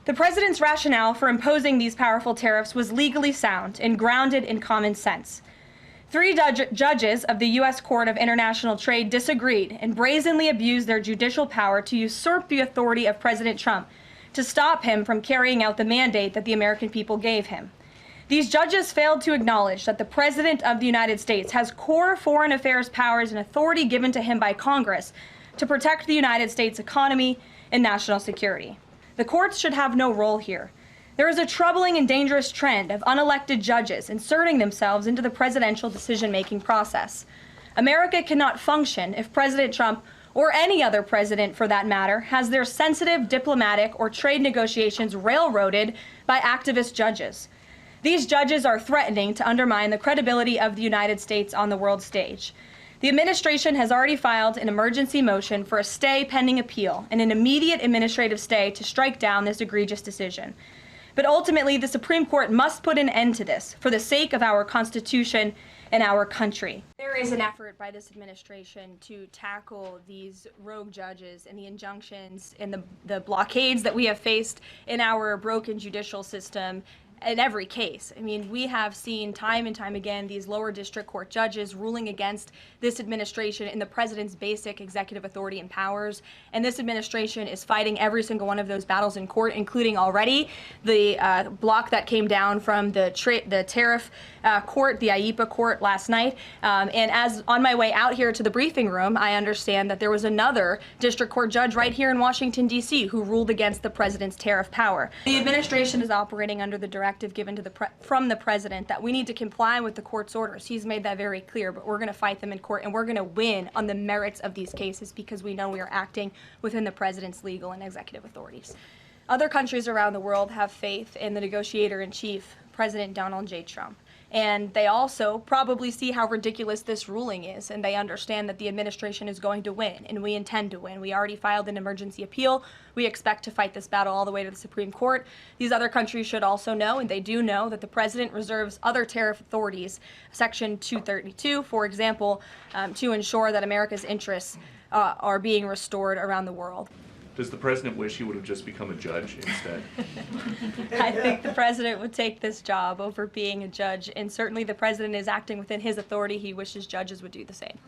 The president's rationale for imposing these powerful tariffs was legally sound and grounded in common sense. 3 judges of the U.S. Court of International Trade disagreed and brazenly abused their judicial power to usurp the authority of President Trump to stop him from carrying out the mandate that the American people gave him. These judges failed to acknowledge that the President of the United States has core foreign affairs powers and authority given to him by Congress to protect the United States economy and national security. The courts should have no role here. There is a troubling and dangerous trend of unelected judges inserting themselves into the presidential decision-making process. America cannot function if President Trump, or any other president for that matter, has their sensitive diplomatic or trade negotiations railroaded by activist judges. These judges are threatening to undermine the credibility of the United States on the world stage. The administration has already filed an emergency motion for a stay pending appeal and an immediate administrative stay to strike down this egregious decision. But ultimately, the Supreme Court must put an end to this for the sake of our Constitution and our country. There is an effort by this administration to tackle these rogue judges and the injunctions and the blockades that we have faced in our broken judicial system in every case. I mean, we have seen time and time again these lower district court judges ruling against this administration in the president's basic executive authority and powers. And this administration is fighting every single one of those battles in court, including already the block that came down from the tariff court, the IEPA court last night. And as on my way out here to the briefing room, I understand that there was another district court judge right here in Washington, D.C. who ruled against the president's tariff power. The administration is operating under the directive given to from the president that we need to comply with the court's orders. He's made that very clear, but we're going to fight them in court, and we're going to win on the merits of these cases because we know we are acting within the president's legal and executive authorities. Other countries around the world have faith in the negotiator-in-chief, President Donald J. Trump. And they also probably see how ridiculous this ruling is, and they understand that the administration is going to win, and we intend to win. We already filed an emergency appeal. We expect to fight this battle all the way to the Supreme Court. These other countries should also know, and they do know, that the president reserves other tariff authorities, Section 232, for example, to ensure that America's interests are being restored around the world. Does the president wish he would have just become a judge instead? I think the president would take this job over being a judge, and certainly the president is acting within his authority. He wishes judges would do the same.